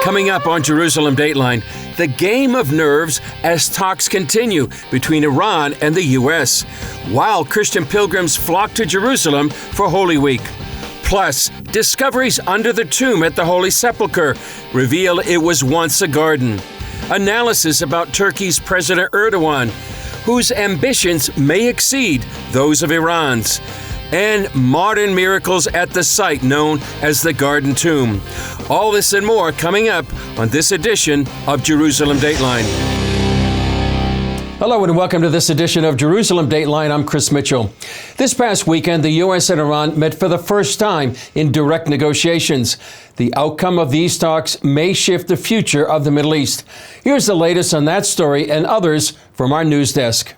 Coming up on Jerusalem Dateline, the game of nerves as talks continue between Iran and the U.S., while Christian pilgrims flock to Jerusalem for Holy Week. Plus, discoveries under the tomb at the Holy Sepulchre reveal it was once a garden. Analysis about Turkey's President Erdogan, whose ambitions may exceed those of Iran's. And modern miracles at the site known as the Garden Tomb. All this and more coming up on this edition of Jerusalem Dateline. Hello and welcome to this edition of Jerusalem Dateline. I'm Chris Mitchell. This past weekend, the U.S. and Iran met for the first time in direct negotiations. The outcome of these talks may shift the future of the Middle East. Here's the latest on that story and others from our news desk.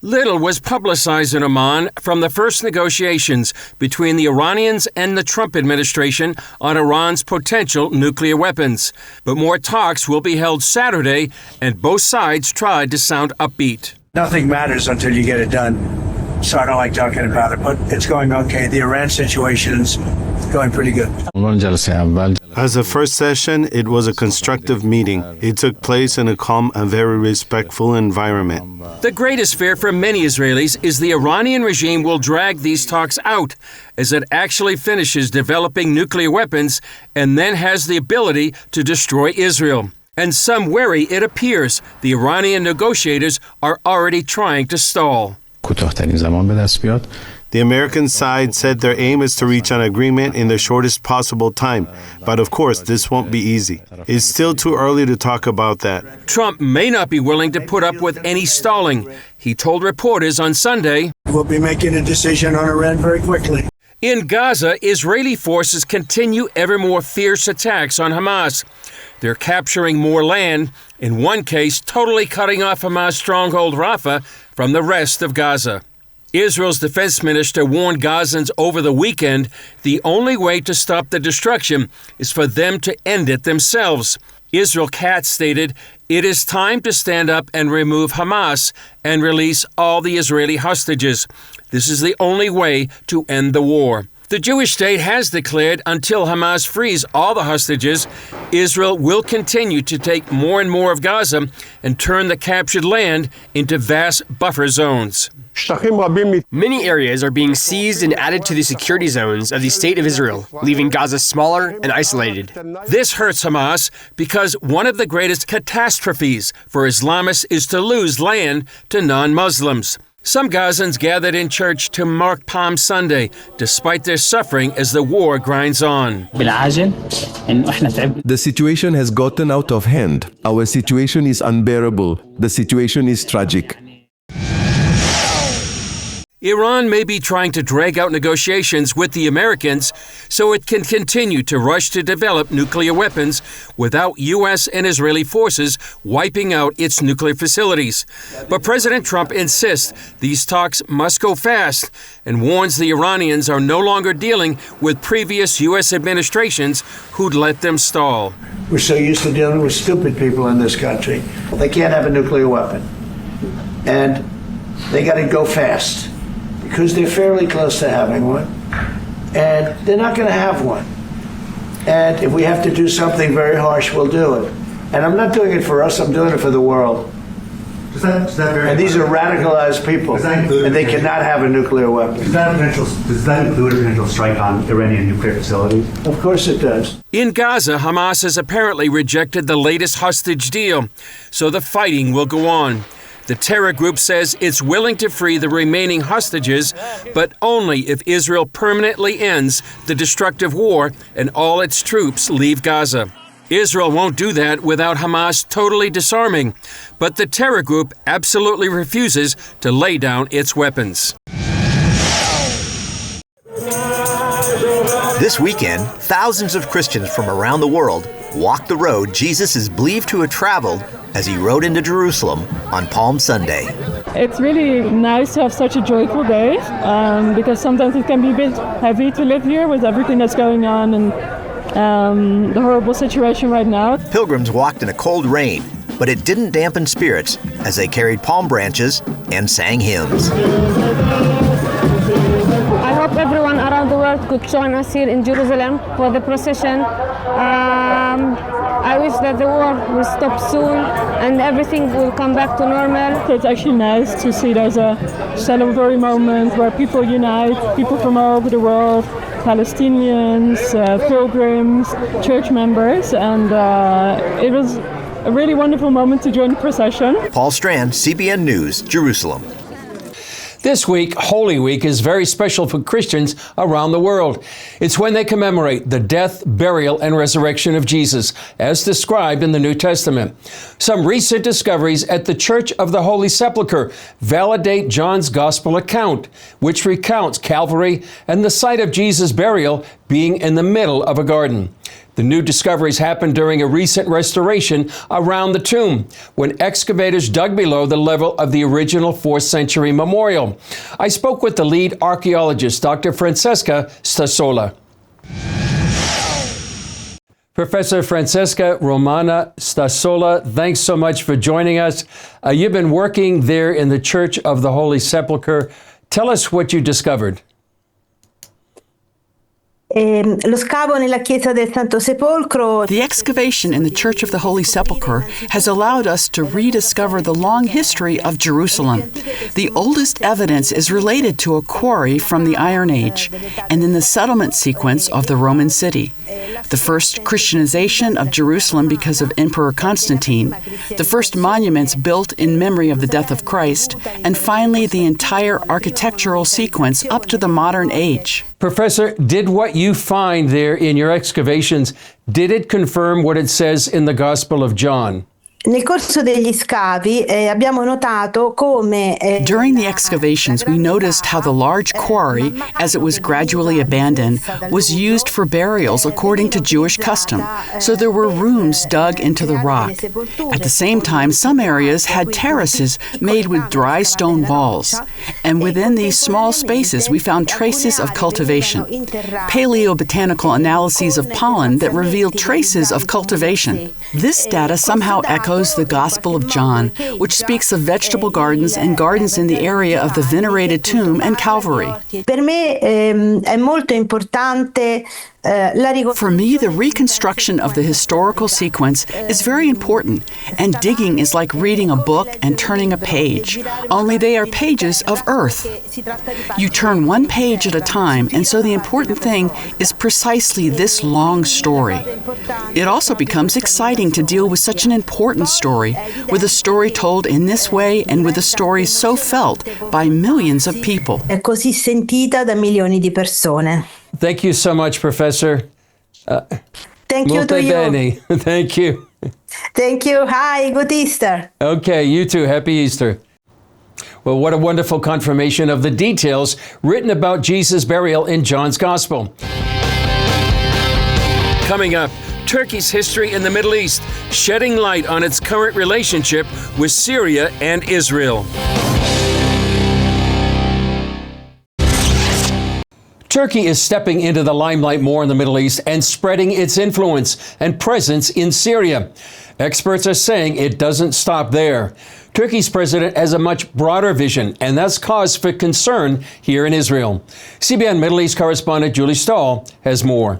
Little was publicized in Oman from the first negotiations between the Iranians and the Trump administration on Iran's potential nuclear weapons. But more talks will be held Saturday, and both sides tried to sound upbeat. Nothing matters until you get it done. So I don't like talking about it, but it's going okay. The Iran situation's going pretty good. As a first session, it was a constructive meeting. It took place in a calm and very respectful environment. The greatest fear for many Israelis is the Iranian regime will drag these talks out as it actually finishes developing nuclear weapons and then has the ability to destroy Israel. And some worry it appears the Iranian negotiators are already trying to stall. The American side said their aim is to reach an agreement in the shortest possible time. But of course, this won't be easy. It's still too early to talk about that. Trump may not be willing to put up with any stalling. He told reporters on Sunday, We'll be making a decision on Iran very quickly. In Gaza, Israeli forces continue ever more fierce attacks on Hamas. They're capturing more land, in one case totally cutting off Hamas stronghold Rafah from the rest of Gaza. Israel's defense minister warned Gazans over the weekend the only way to stop the destruction is for them to end it themselves. Israel Katz stated, "It is time to stand up and remove Hamas and release all the Israeli hostages. This is the only way to end the war." The Jewish state has declared until Hamas frees all the hostages, Israel will continue to take more and more of Gaza and turn the captured land into vast buffer zones. Many areas are being seized and added to the security zones of the State of Israel, leaving Gaza smaller and isolated. This hurts Hamas because one of the greatest catastrophes for Islamists is to lose land to non-Muslims. Some Gazans gathered in church to mark Palm Sunday, despite their suffering as the war grinds on. The situation has gotten out of hand. Our situation is unbearable. The situation is tragic. Iran may be trying to drag out negotiations with the Americans so it can continue to rush to develop nuclear weapons without U.S. and Israeli forces wiping out its nuclear facilities. But President Trump insists these talks must go fast and warns the Iranians are no longer dealing with previous U.S. administrations who'd let them stall. We're so used to dealing with stupid people in this country. They can't have a nuclear weapon. And they got to go fast, because they're fairly close to having one, and they're not going to have one. And if we have to do something very harsh, we'll do it. And I'm not doing it for us, I'm doing it for the world. And these are radicalized people, and they cannot have a nuclear weapon. Does that include a potential strike on Iranian nuclear facilities? Of course it does. In Gaza, Hamas has apparently rejected the latest hostage deal, so the fighting will go on. The terror group says it's willing to free the remaining hostages, but only if Israel permanently ends the destructive war and all its troops leave Gaza. Israel won't do that without Hamas totally disarming, but the terror group absolutely refuses to lay down its weapons. This weekend, thousands of Christians from around the world walked the road Jesus is believed to have traveled as he rode into Jerusalem on Palm Sunday. It's really nice to have such a joyful day because sometimes it can be a bit heavy to live here with everything that's going on and the horrible situation right now. Pilgrims walked in a cold rain, but it didn't dampen spirits as they carried palm branches and sang hymns. I hope everyone around the world world could join us here in Jerusalem for the procession. I wish that the war will stop soon and everything will come back to normal. It's actually nice to see there's a celebratory moment where people unite, people from all over the world, Palestinians, pilgrims, church members, and it was a really wonderful moment to join the procession. Paul Strand, CBN News, Jerusalem. This week, Holy Week, is very special for Christians around the world. It's when they commemorate the death, burial, and resurrection of Jesus, as described in the New Testament. Some recent discoveries at the Church of the Holy Sepulchre validate John's Gospel account, which recounts Calvary and the site of Jesus' burial being in the middle of a garden. The new discoveries happened during a recent restoration around the tomb, when excavators dug below the level of the original 4th century memorial. I spoke with the lead archaeologist, Dr. Francesca Stasola. Professor Francesca Romana Stasola, thanks so much for joining us. You've been working there in the Church of the Holy Sepulchre. Tell us what you discovered. The excavation in the Church of the Holy Sepulchre has allowed us to rediscover the long history of Jerusalem. The oldest evidence is related to a quarry from the Iron Age and in the settlement sequence of the Roman city. The first Christianization of Jerusalem because of Emperor Constantine, the first monuments built in memory of the death of Christ, and finally the entire architectural sequence up to the modern age. Professor, did what you find there in your excavations, did it confirm what it says in the Gospel of John? During the excavations, we noticed how the large quarry, as it was gradually abandoned, was used for burials according to Jewish custom. So there were rooms dug into the rock. At the same time, some areas had terraces made with dry stone walls. And within these small spaces, we found traces of cultivation. Paleobotanical analyses of pollen that revealed traces of cultivation. This data somehow echoes the Gospel of John, which speaks of vegetable gardens and gardens in the area of the venerated tomb and Calvary. For me, the reconstruction of the historical sequence is very important, and digging is like reading a book and turning a page, only they are pages of earth. You turn one page at a time, and so the important thing is precisely this long story. It also becomes exciting to deal with such an important story, with a story told in this way and with a story so felt by millions of people. Thank you so much, Professor. Thank you to you. Bene. Thank you. Thank you. Hi, good Easter. Okay, you too. Happy Easter. Well, what a wonderful confirmation of the details written about Jesus' burial in John's Gospel. Coming up, Turkey's history in the Middle East, shedding light on its current relationship with Syria and Israel. Turkey is stepping into the limelight more in the Middle East and spreading its influence and presence in Syria. Experts are saying it doesn't stop there. Turkey's president has a much broader vision, and that's cause for concern here in Israel. CBN Middle East correspondent Julie Stahl has more.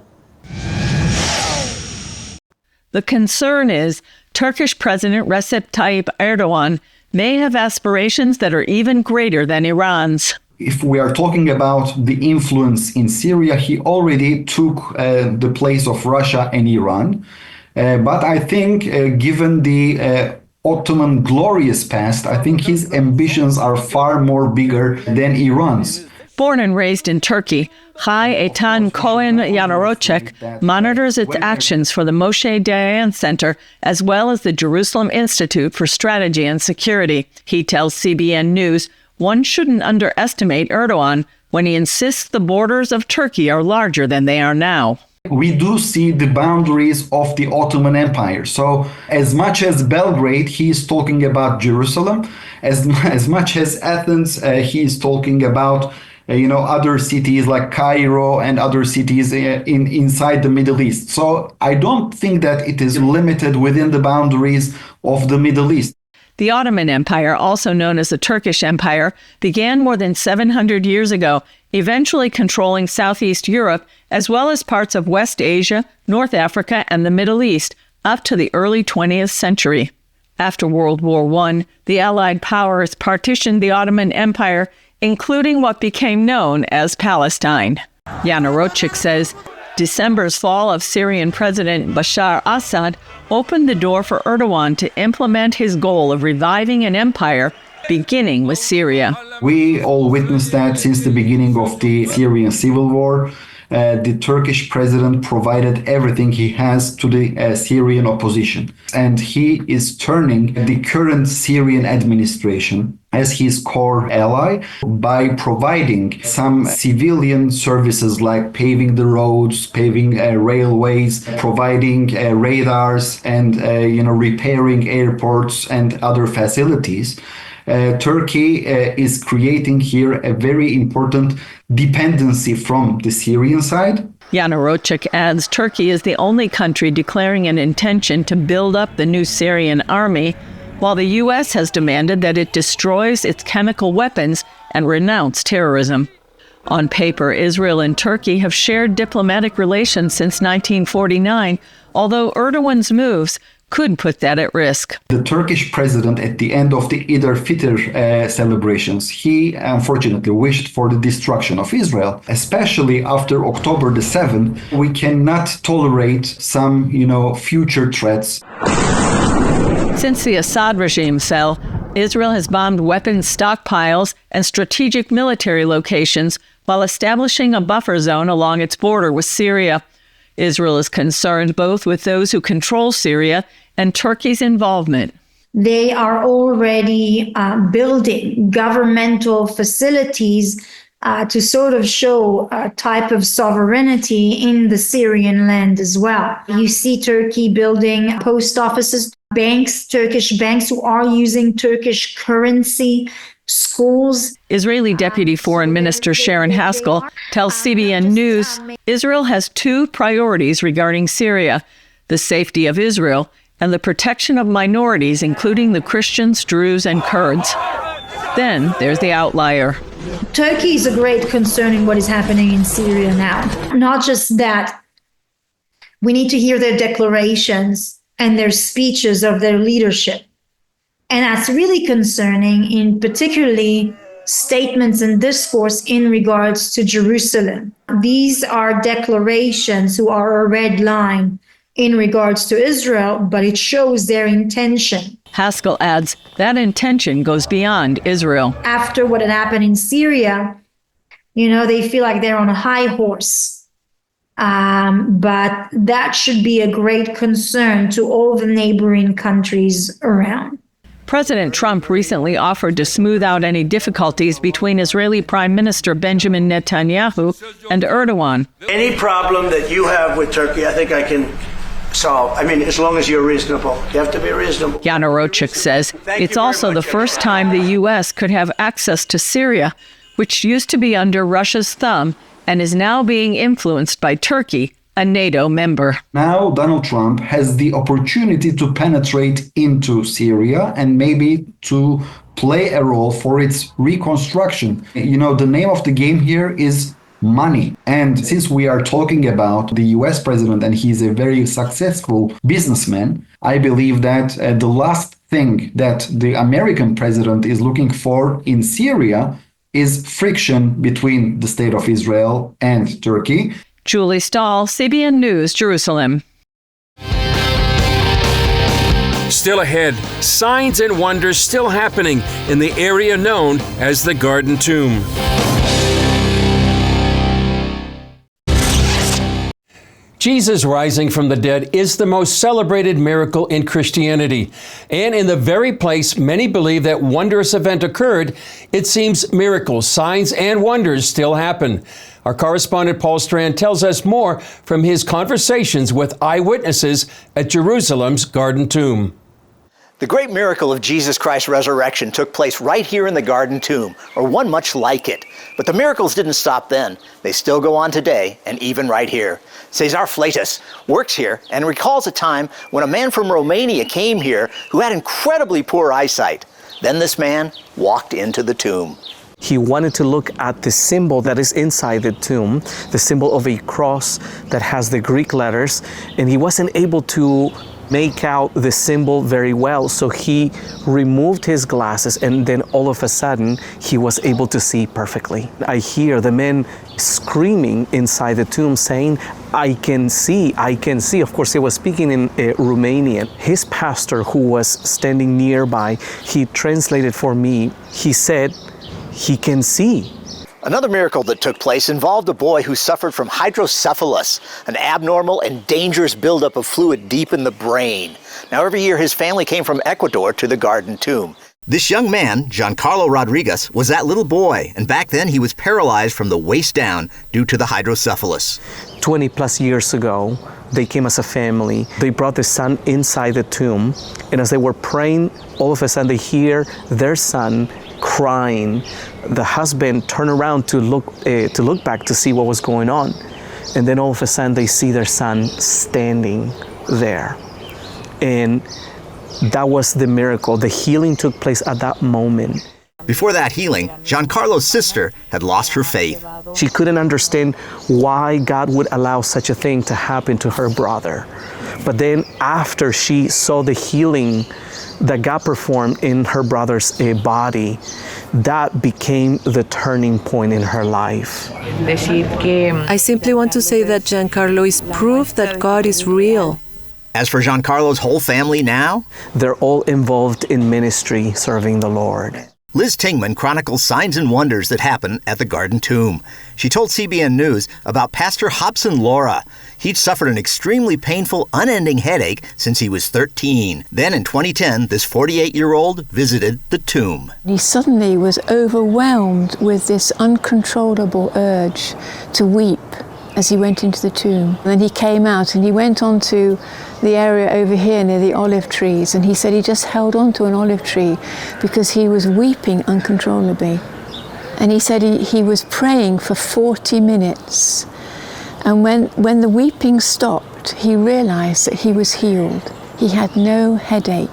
The concern is Turkish President Recep Tayyip Erdogan may have aspirations that are even greater than Iran's. If we are talking about the influence in Syria, he already took the place of Russia and Iran. But I think given the Ottoman glorious past, I think his ambitions are far more bigger than Iran's. Born and raised in Turkey, Chai Eitan Cohen Yanarocek monitors its actions for the Moshe Dayan Center as well as the Jerusalem Institute for Strategy and Security. He tells CBN News one shouldn't underestimate Erdogan when he insists the borders of Turkey are larger than they are now. We do see the boundaries of the Ottoman Empire. So as much as Belgrade, he is talking about Jerusalem. As much as Athens, he is talking about other cities like Cairo and other cities inside the Middle East. So I don't think that it is limited within the boundaries of the Middle East. The Ottoman Empire, also known as the Turkish Empire, began more than 700 years ago, eventually controlling Southeast Europe, as well as parts of West Asia, North Africa, and the Middle East, up to the early 20th century. After World War I, the Allied powers partitioned the Ottoman Empire, including what became known as Palestine. Jana Rocic says, December's fall of Syrian President Bashar Assad opened the door for Erdogan to implement his goal of reviving an empire, beginning with Syria. We all witnessed that since the beginning of the Syrian civil war. The Turkish president provided everything he has to the Syrian opposition. And he is turning the current Syrian administration as his core ally by providing some civilian services like paving the roads, paving railways, providing radars, and repairing airports and other facilities. Turkey is creating here a very important dependency from the Syrian side. Jana Rocic adds Turkey is the only country declaring an intention to build up the new Syrian army, while the U.S. has demanded that it destroys its chemical weapons and renounce terrorism. On paper, Israel and Turkey have shared diplomatic relations since 1949, although Erdogan's moves could put that at risk. The Turkish president, at the end of the Eid al-Fitr celebrations, he unfortunately wished for the destruction of Israel, especially after October the 7th. We cannot tolerate some, future threats. Since the Assad regime fell, Israel has bombed weapons stockpiles and strategic military locations while establishing a buffer zone along its border with Syria. Israel is concerned both with those who control Syria and Turkey's involvement. They are already building governmental facilities to sort of show a type of sovereignty in the Syrian land as well. You see Turkey building post offices, banks, Turkish banks who are using Turkish currency, schools. Israeli Deputy Foreign Minister Sharon Haskell tells CBN News Israel has two priorities regarding Syria: the safety of Israel and the protection of minorities, including the Christians, Druze, and Kurds. Then there's the outlier. Turkey is a great concern in what is happening in Syria now. Not just that, we need to hear their declarations and their speeches of their leadership. And that's really concerning, in particularly statements and discourse in regards to Jerusalem. These are declarations who are a red line in regards to Israel, but it shows their intention. Haskell adds that intention goes beyond Israel. After what had happened in Syria, they feel like they're on a high horse. But that should be a great concern to all the neighboring countries around. President Trump recently offered to smooth out any difficulties between Israeli Prime Minister Benjamin Netanyahu and Erdogan. Any problem that you have with Turkey, I think I can solve. As long as you're reasonable. You have to be reasonable. Jana Rocic says it's also the first time the U.S. could have access to Syria, which used to be under Russia's thumb and is now being influenced by Turkey, a NATO member. Now Donald Trump has the opportunity to penetrate into Syria and maybe to play a role for its reconstruction. The name of the game here is money. And since we are talking about the US president and he's a very successful businessman, I believe that the last thing that the American president is looking for in Syria is friction between the state of Israel and Turkey. Julie Stahl, CBN News, Jerusalem. Still ahead, signs and wonders still happening in the area known as the Garden Tomb. Jesus rising from the dead is the most celebrated miracle in Christianity. And in the very place many believe that wondrous event occurred, it seems miracles, signs, and wonders still happen. Our correspondent Paul Strand tells us more from his conversations with eyewitnesses at Jerusalem's Garden Tomb. The great miracle of Jesus Christ's resurrection took place right here in the garden tomb, or one much like it. But the miracles didn't stop then. They still go on today, and even right here. Cesar Fleitas works here and recalls a time when a man from Romania came here who had incredibly poor eyesight. Then this man walked into the tomb. He wanted to look at the symbol that is inside the tomb, the symbol of a cross that has the Greek letters, and he wasn't able to make out the symbol very well, so he removed his glasses, and then all of a sudden he was able to see perfectly. I hear the men screaming inside the tomb saying, I can see. Of course, he was speaking in Romanian. His pastor, who was standing nearby, he translated for me. He said, he can see. Another miracle that took place involved a boy who suffered from hydrocephalus, an abnormal and dangerous buildup of fluid deep in the brain. Now, every year his family came from Ecuador to the garden tomb. This young man, Giancarlo Rodriguez, was that little boy, and back then he was paralyzed from the waist down due to the hydrocephalus. 20 plus years ago, they came as a family. They brought the son inside the tomb, and as they were praying, all of a sudden they hear their son crying. The husband turned around to look back to see what was going on, and then all of a sudden they see their son standing there. And that was the miracle. The healing took place at that moment. Before that healing, Giancarlo's sister had lost her faith. She couldn't understand why God would allow such a thing to happen to her brother. But then after she saw the healing that God performed in her brother's body, that became the turning point in her life. I simply want to say that Giancarlo is proof that God is real. As for Giancarlo's whole family now, they're all involved in ministry, serving the Lord. Liz Tingman chronicles signs and wonders that happen at the garden tomb. She told CBN News about Pastor Hobson Laura. He'd suffered an extremely painful, unending headache since he was 13. Then in 2010, this 48-year-old visited the tomb. He suddenly was overwhelmed with this uncontrollable urge to weep as he went into the tomb. And then he came out and he went on to the area over here near the olive trees, and he said he just held on to an olive tree because he was weeping uncontrollably. And he said he was praying for 40 minutes. And when the weeping stopped, he realized that he was healed. He had no headache.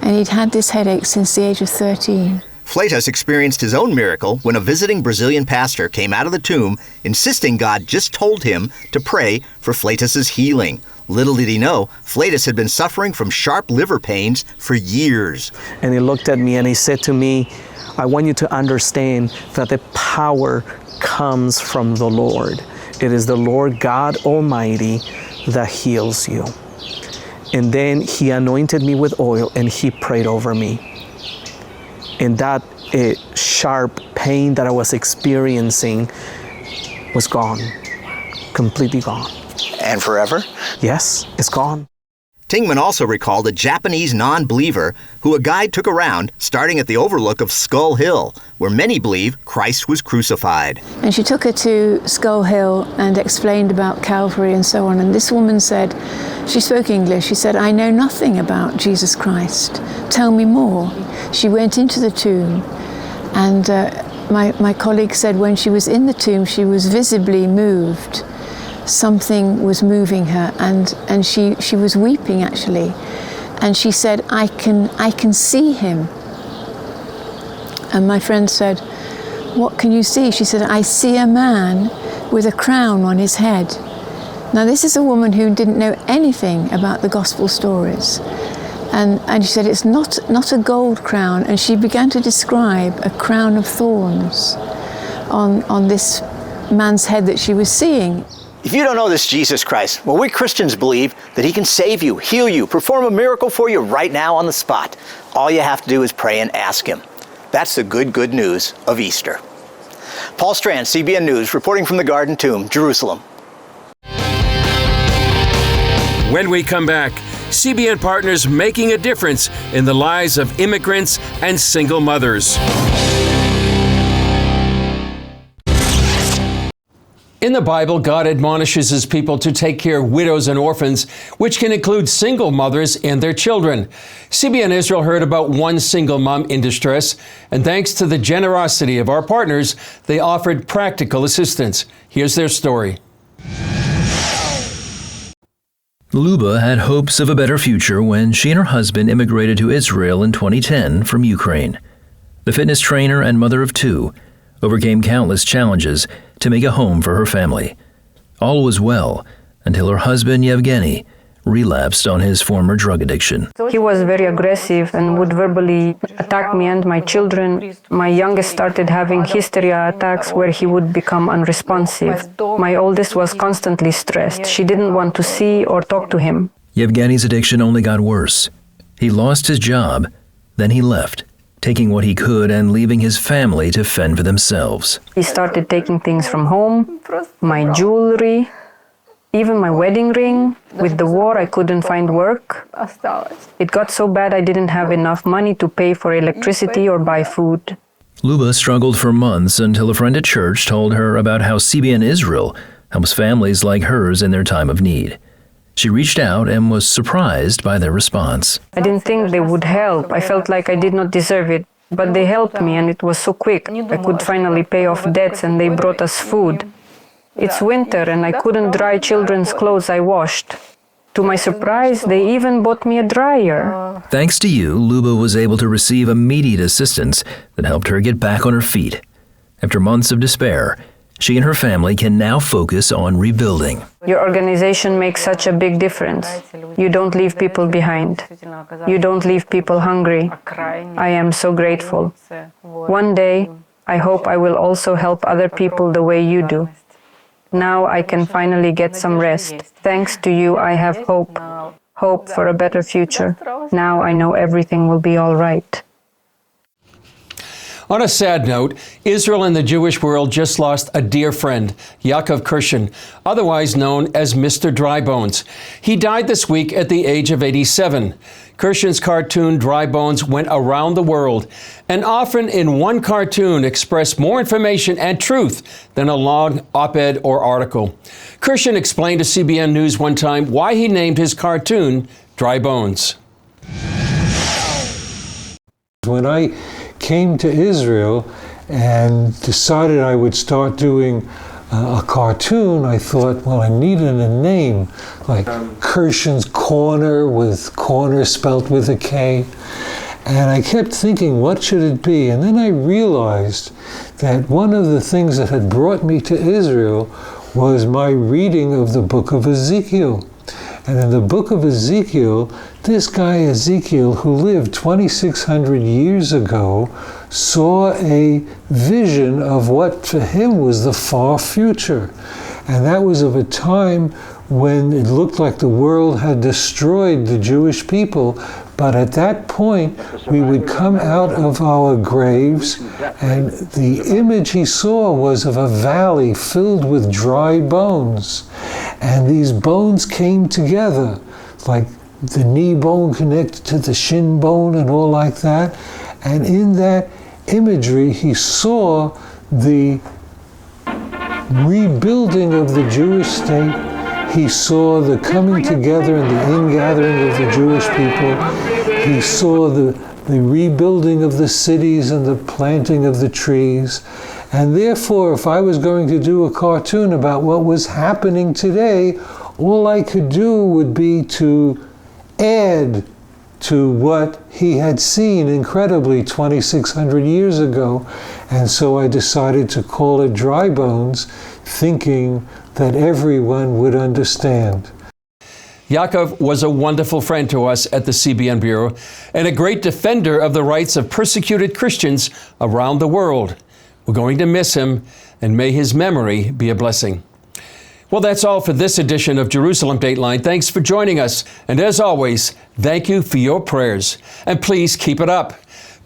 And he'd had this headache since the age of 13. Fleitas experienced his own miracle when a visiting Brazilian pastor came out of the tomb insisting God just told him to pray for Fleitas' healing. Little did he know, Fleitas had been suffering from sharp liver pains for years. And he looked at me and he said to me, I want you to understand that the power comes from the Lord. It is the Lord God Almighty that heals you. And then he anointed me with oil and he prayed over me. And that sharp pain that I was experiencing was gone, completely gone. And forever? Yes, it's gone. Tingman also recalled a Japanese non-believer who a guide took around, starting at the overlook of Skull Hill, where many believe Christ was crucified. And she took her to Skull Hill and explained about Calvary and so on. And this woman said, she spoke English, she said, I know nothing about Jesus Christ. Tell me more. She went into the tomb, and my colleague said when she was in the tomb, she was visibly moved. Something was moving her, and she was weeping actually, and she said, I can see him. And my friend said, what can you see? She said, I see a man with a crown on his head. Now this is a woman who didn't know anything about the gospel stories, and she said it's not a gold crown, and she began to describe a crown of thorns on this man's head that she was seeing. If you don't know this Jesus Christ, well, we Christians believe that he can save you, heal you, perform a miracle for you right now on the spot. All you have to do is pray and ask him. That's the good news of Easter. Paul Strand, CBN News, reporting from the Garden Tomb, Jerusalem. When we come back, CBN partners making a difference in the lives of immigrants and single mothers. In the Bible, God admonishes his people to take care of widows and orphans, which can include single mothers and their children. CBN Israel heard about one single mom in distress, and thanks to the generosity of our partners, they offered practical assistance. Here's their story. Luba had hopes of a better future when she and her husband immigrated to Israel in 2010 from Ukraine. The fitness trainer and mother of two overcame countless challenges to make a home for her family. All was well until her husband Yevgeny relapsed on his former drug addiction. He was very aggressive and would verbally attack me and my children. My youngest started having hysteria attacks where he would become unresponsive. My oldest was constantly stressed. She didn't want to see or talk to him. Yevgeny's addiction only got worse. He lost his job, then he left, taking what he could and leaving his family to fend for themselves. He started taking things from home, my jewelry, even my wedding ring. With the war, I couldn't find work. It got so bad I didn't have enough money to pay for electricity or buy food. Luba struggled for months until a friend at church told her about how CBN Israel helps families like hers in their time of need. She reached out and was surprised by their response. I didn't think they would help. I felt like I did not deserve it. But they helped me and it was so quick. I could finally pay off debts and they brought us food. It's winter and I couldn't dry children's clothes I washed. To my surprise, they even bought me a dryer. Thanks to you, Luba was able to receive immediate assistance that helped her get back on her feet. After months of despair, she and her family can now focus on rebuilding. Your organization makes such a big difference. You don't leave people behind. You don't leave people hungry. I am so grateful. One day, I hope I will also help other people the way you do. Now I can finally get some rest. Thanks to you, I have hope. Hope for a better future. Now I know everything will be all right. On a sad note, Israel and the Jewish world just lost a dear friend, Yaakov Kirshen, otherwise known as Mr. Dry Bones. He died this week at the age of 87. Kirshen's cartoon Dry Bones went around the world and often in one cartoon expressed more information and truth than a long op-ed or article. Kirshen explained to CBN News one time why he named his cartoon Dry Bones. When I came to Israel and decided I would start doing a cartoon, I thought, well, I needed a name, like Kirshen's Corner, with corner spelt with a K. And I kept thinking, what should it be? And then I realized that one of the things that had brought me to Israel was my reading of the book of Ezekiel. And in the book of Ezekiel, this guy Ezekiel, who lived 2,600 years ago, saw a vision of what for him was the far future. And that was of a time when it looked like the world had destroyed the Jewish people. But at that point, we would come out of our graves, and the image he saw was of a valley filled with dry bones. And these bones came together, like the knee bone connected to the shin bone and all like that. And in that imagery, he saw the rebuilding of the Jewish state. He saw the coming together and the ingathering of the Jewish people. He saw the rebuilding of the cities and the planting of the trees. And therefore, if I was going to do a cartoon about what was happening today, all I could do would be to add to what he had seen incredibly 2,600 years ago. And so I decided to call it Dry Bones, thinking that everyone would understand. Yaakov was a wonderful friend to us at the CBN Bureau and a great defender of the rights of persecuted Christians around the world. We're going to miss him, and may his memory be a blessing. Well, that's all for this edition of Jerusalem Dateline. Thanks for joining us. And as always, thank you for your prayers. And please keep it up.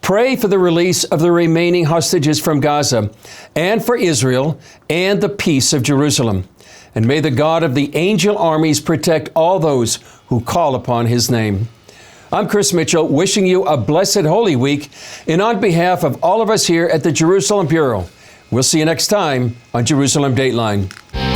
Pray for the release of the remaining hostages from Gaza and for Israel and the peace of Jerusalem. And may the God of the angel armies protect all those who call upon his name. I'm Chris Mitchell, wishing you a blessed Holy Week. And on behalf of all of us here at the Jerusalem Bureau, we'll see you next time on Jerusalem Dateline.